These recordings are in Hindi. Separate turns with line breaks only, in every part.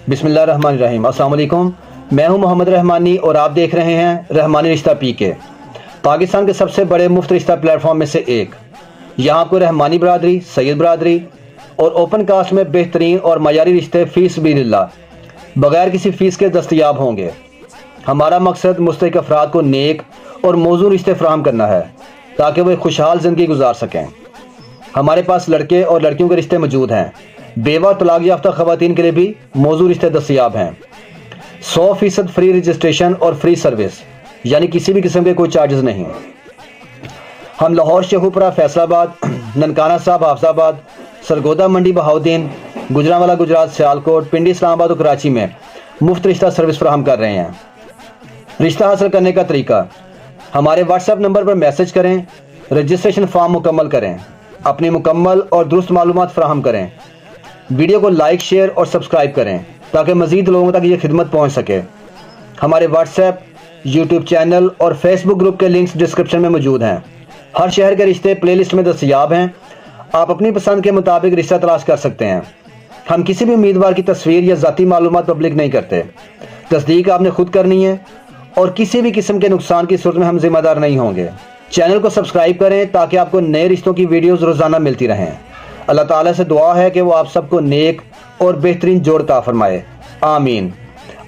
बिस्मिल्लाहिर्रहमानिर्रहीम। अस्सलाम वालेकुम। मैं हूं मोहम्मद रहमानी और आप देख रहे हैं रहमानी रिश्ता पीके, पाकिस्तान के सबसे बड़े मुफ्त रिश्ता प्लेटफॉर्म में से एक। यहां आपको रहमानी बरादरी, सैयद बरादरी और ओपन कास्ट में बेहतरीन और मयारी रिश्ते फ़ीस बिल्लाह बगैर किसी फ़ीस के दस्तयाब होंगे। हमारा मकसद मुस्तहिक अफराद को नेक और मौजूद रिश्ते फराहम करना है ताकि वे खुशहाल ज़िंदगी गुजार सकें। हमारे पास लड़के और लड़कियों के रिश्ते मौजूद हैं। बेवा और तलाक याफ्ता ख़वातीन के लिए भी मौजूद रिश्ते दस्तयाब हैं। 100% फ्री रजिस्ट्रेशन और फ्री सर्विस, यानी किसी भी किस्म के कोई चार्जेस नहीं। हम लाहौर, शेखुपुरा, फैसलाबाद, ननकाना साहब, हाफजाबाद, सरगोदा मंडी, बहाउद्दीन, गुजरांवाला गुजरात, सियालकोट, पिंडी, इस्लामाबाद और कराची में मुफ्त रिश्ता सर्विस फराहम कर रहे हैं। रिश्ता हासिल करने का तरीका: हमारे व्हाट्सएप नंबर पर मैसेज करें, रजिस्ट्रेशन फॉर्म मुकम्मल करें, अपनी मुकम्मल और दुरुस्त मालूमात फराहम करें, वीडियो को लाइक, शेयर और सब्सक्राइब करें ताकि मज़ीद लोगों तक ये खिदमत पहुंच सके। हमारे व्हाट्सएप, यूट्यूब चैनल और फेसबुक ग्रुप के लिंक्स डिस्क्रिप्शन में मौजूद हैं। हर शहर के रिश्ते प्लेलिस्ट में दस्तयाब हैं। आप अपनी पसंद के मुताबिक रिश्ता तलाश कर सकते हैं। हम किसी भी उम्मीदवार की तस्वीर या ज़ाती मालूमात पब्लिक नहीं करते। तस्दीक आपने खुद करनी है और किसी भी किस्म के नुकसान की सूरत में हम जिम्मेदार नहीं होंगे। चैनल को सब्सक्राइब करें ताकि आपको नए रिश्तों की वीडियोस रोज़ाना मिलती रहें। अल्लाह ताला से दुआ है कि वो आप सबको नेक और बेहतरीन जोड़ अता फरमाए, आमीन।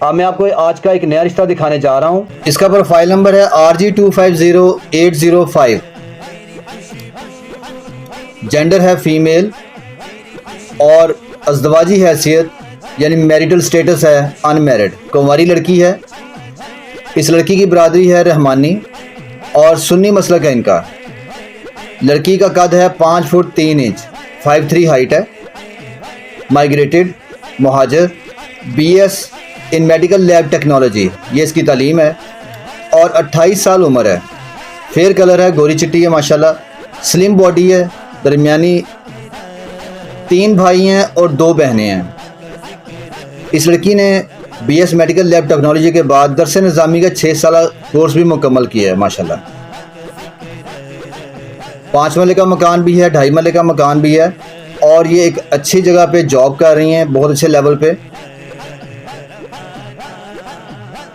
अब मैं आपको आज का एक नया रिश्ता दिखाने जा रहा हूँ। इसका प्रोफाइल नंबर है RG250805। जेंडर है फीमेल और अज़दवाजी हैसियत यानी मैरिटल स्टेटस है अनमैरिड, कुंवारी लड़की है। इस लड़की की बरादरी है रहमानी और सुन्नी मसलक है इनका। लड़की का कद है 5 फुट 3 इंच, 5'3" हाइट है। माइग्रेटेड, मुहाजिर, BS इन मेडिकल लैब टेक्नोलॉजी ये इसकी तालीम है और 28 साल उम्र है। फेयर कलर है, गोरी चिट्टी है माशाल्लाह। स्लिम बॉडी है, दरमियानी। 3 भाई हैं और 2 बहनें हैं। इस लड़की ने BS मेडिकल लैब टेक्नोलॉजी के बाद दरस निज़ामी का 6 साल कोर्स भी मुकम्मल किया है माशाल्लाह। 5 महले का मकान भी है, 2.5 महले का मकान भी है और ये एक अच्छी जगह पे जॉब कर रही हैं, बहुत अच्छे लेवल पे।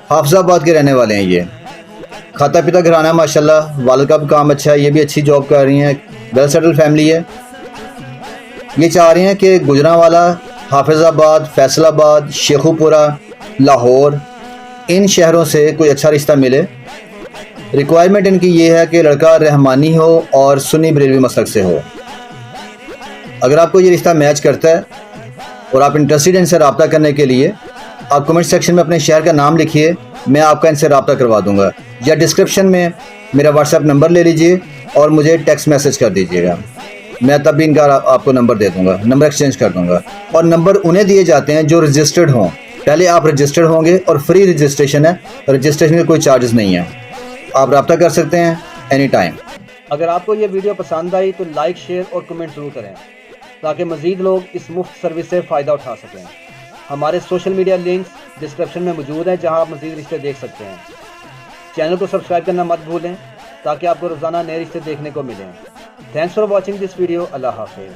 हाफजाबाद के रहने वाले हैं ये। खाता पिता घराना है माशाल्लाह। वालिद का भी काम अच्छा है, ये भी अच्छी जॉब कर रही हैं, वेल सेटल फैमिली है। ये चाह रही हैं कि गुजरांवाला, हाफिज़ाबाद, फैसलाबाद, शेखुपुरा, लाहौर इन शहरों से कोई अच्छा रिश्ता मिले। रिक्वायरमेंट इनकी ये है कि लड़का रहमानी हो और सुन्नी बरेलवी मसलक से हो। अगर आपको ये रिश्ता मैच करता है और आप इंटरेस्टेड हैं इनसे रब्ता करने के लिए, आप कमेंट सेक्शन में अपने शहर का नाम लिखिए, मैं आपका इनसे रब्ता करवा दूंगा। या डिस्क्रिप्शन में मेरा व्हाट्सएप नंबर ले लीजिए और मुझे टेक्स्ट मैसेज कर दीजिएगा। मैं तब भी इनका आपको नंबर दे दूंगा, नंबर एक्सचेंज कर दूंगा। और नंबर उन्हें दिए जाते हैं जो रजिस्टर्ड हों। पहले आप रजिस्टर्ड होंगे और फ्री रजिस्ट्रेशन है, रजिस्ट्रेशन के कोई चार्जेस नहीं है। आप रब्ता कर सकते हैं एनी टाइम। अगर आपको ये वीडियो पसंद आई तो लाइक, शेयर और कमेंट ज़रूर करें ताकि मज़ीद लोग इस मुफ्त सर्विस से फ़ायदा उठा सकें। हमारे सोशल मीडिया लिंक्स डिस्क्रिप्शन में मौजूद हैं जहां आप मज़ीद रिश्ते देख सकते हैं। चैनल को सब्सक्राइब करना मत भूलें ताकि आपको रोज़ाना नए रिश्ते देखने को मिलें। Thanks for watching this video. अल्लाह हाफ़िज़।